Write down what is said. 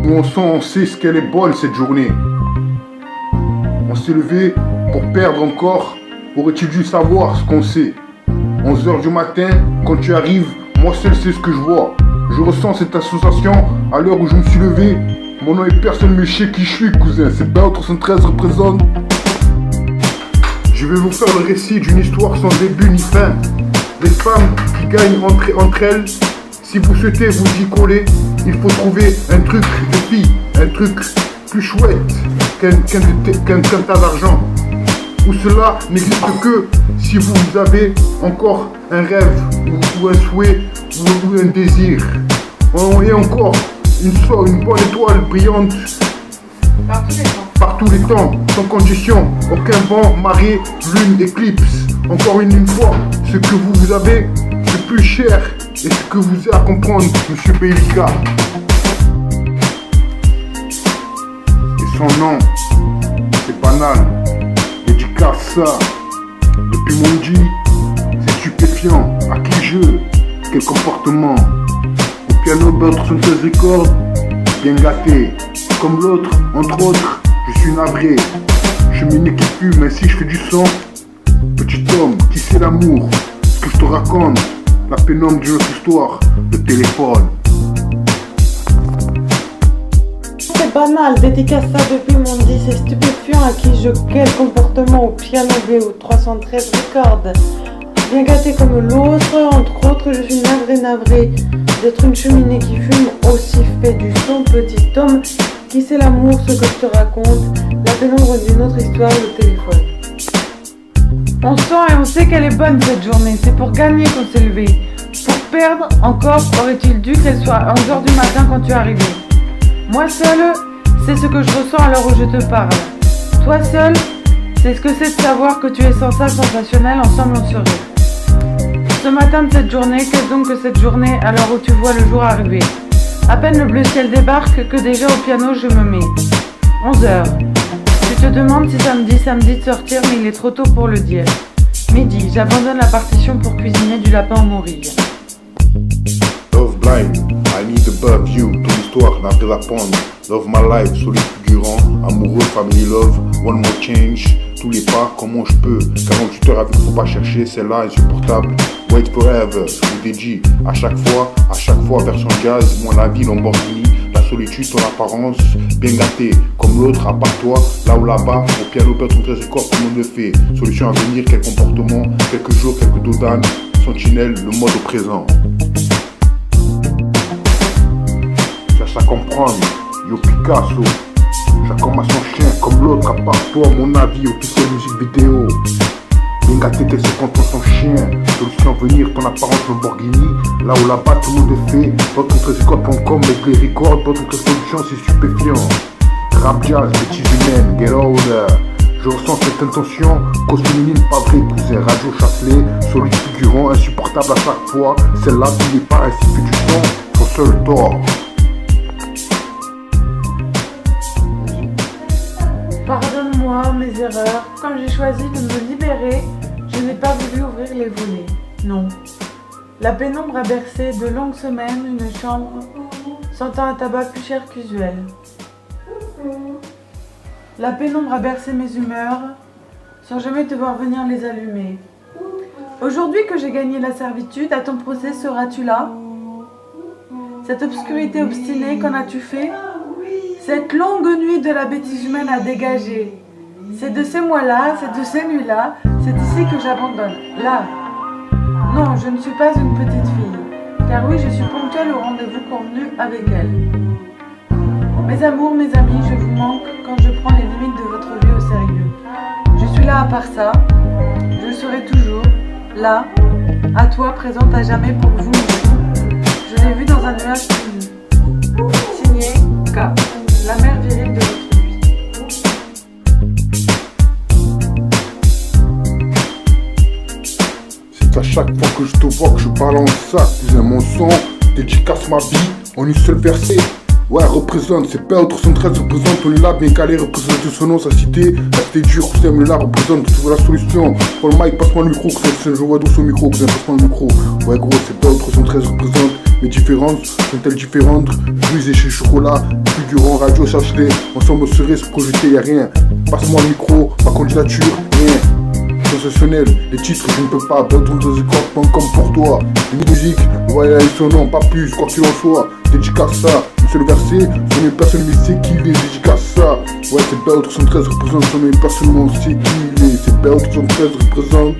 Bon sang, on sait ce qu'elle est bonne cette journée. On s'est levé pour perdre encore. Aurait-il dû savoir ce qu'on sait? 11h du matin, quand tu arrives, moi seul sais ce que je vois. Je ressens cette association à l'heure où je me suis levé. Mon nom est personne, mais je sais qui je suis, cousin. C'est BAO 313 représente. Je vais vous faire le récit d'une histoire sans début ni fin. Des femmes qui gagnent entre elles. Si vous souhaitez vous y coller, il faut trouver un truc de fille, un truc plus chouette qu'un tas d'argent. Ou cela n'existe que si vous avez encore un rêve ou un souhait ou un désir. Et encore une bonne étoile brillante par tous les temps, sans condition, aucun vent, marée, lune, éclipse. Encore une fois, ce que vous avez de plus cher et ce que vous avez à comprendre, Monsieur Belika. Et son nom, c'est banal. Dédicace ça. Depuis mon dit, c'est stupéfiant. À qui jeu? Quel comportement? Au piano, d'autres sont ses records. Bien gâté. Comme l'autre, entre autres, je suis navré. Je m'équipe plus, mais si je fais du son. Petit homme, qui sait l'amour? Ce que je te raconte, la pénombre de notre histoire, le téléphone. C'est banal, dédicace ça depuis mon dit, c'est stupéfiant. À qui je quel comportement? Au piano VO 313 records. Bien gâté comme l'autre, entre autres, je suis navré d'être une cheminée qui fume, aussi fait du son. Petit homme, qui sait l'amour, ce que je te raconte, la pénombre d'une autre histoire, le téléphone. On sent et on sait qu'elle est bonne cette journée, c'est pour gagner qu'on s'est levé. Pour perdre, encore aurait-il dû qu'elle soit à 11h du matin quand tu es arrivé. Moi seul, c'est ce que je ressens à l'heure où je te parle. Toi seul, c'est ce que c'est de savoir que tu es sans ça sensationnel, ensemble on serait. Ce matin de cette journée, qu'est-ce donc que cette journée à l'heure où tu vois le jour arriver? À peine le bleu ciel débarque que déjà au piano je me mets. 11h. Tu te demandes si samedi de sortir, mais il est trop tôt pour le dire. Midi, j'abandonne la partition pour cuisiner du lapin au morille. Love blind, I need above you. Ton histoire n'a rien à apprendre. Love my life, solide figurant. Amoureux, family love, one more change. Tous les pas, comment je peux? 48 heures avec faut pas chercher, celle-là insupportable. Wait forever, je vous dédie. À chaque fois, version jazz. Moi la vie, Lamborghini. La solitude, ton apparence, bien gâtée. Comme l'autre, à part toi, là ou là-bas. Au piano, perd ton 13 corps, tout le monde le fait. Solution à venir, quel comportement? Quelques jours, quelques dodanes. Sentinelle, le mode au présent. Cherche à comprendre, yo Picasso. Chacun a son chien comme l'autre, à part toi, mon avis, officiel musique vidéo. Bien gâté, tes 50 ans son chien. Solution à venir, ton apparence Lamborghini. Là ou là-bas, tout le monde est fait. Votre trésécode.com avec les records. Votre solution, c'est stupéfiant. Rap jazz, bêtises humaines, get older. Je ressens cette intention, cause féminine, pas vrai, cousin. Radio Châtelet, solide figurant, insupportable à chaque fois. Celle-là, tu n'es pas ainsi fait du son, ton seul tort. Pardonne-moi mes erreurs, comme j'ai choisi de me libérer, je n'ai pas voulu ouvrir les volets. Non. La pénombre a bercé de longues semaines une chambre, sentant un tabac plus cher qu'usuel. La pénombre a bercé mes humeurs, sans jamais devoir venir les allumer. Aujourd'hui que j'ai gagné la servitude, à ton procès seras-tu là? Cette obscurité obstinée, qu'en as-tu fait? Cette longue nuit de la bêtise humaine a dégagé. C'est de ces mois-là, c'est de ces nuits-là, c'est ici que j'abandonne. Là. Non, je ne suis pas une petite fille. Car oui, je suis ponctuelle au rendez-vous convenu avec elle. Mes amours, mes amis, je vous manque quand je prends les limites de votre vie au sérieux. Je suis là à part ça. Je serai toujours là, à toi, présente à jamais pour vous. Je l'ai vu dans un nuage fini. Signé K. La mère virile de votre vie. C'est à chaque fois que je te vois que je balance ça, cousin. Mon son dédicace ma vie en une seule versée. Ouais, représente, c'est pas 313 représente, on est là bien calé, représente son nom, sa cité. La cité dure, cousin, mais là représente, tu vois la solution. Paul Mike, passe-moi le micro, cousin, je vois d'où son micro, cousin, passe-moi le micro. Ouais, gros, c'est pas 313 représente. Mes différences sont-elles différentes? Bruise et chez Chocolat, figurant radio Sachelet. Ensemble on serait se projeter, y'a rien. Passe-moi le micro, ma candidature, rien. Sensationnel, les titres je ne peux pas perdre dans un corps comme pour toi. Une musique, voilà et son nom, pas plus, quoi qu'il en soit. Dédicace ça, un seul verset, son nom personne mais c'est qui il est, dédicace ça. Ouais c'est BL 313 représente son nom personnellement, c'est qui il est, c'est BL 313 représente.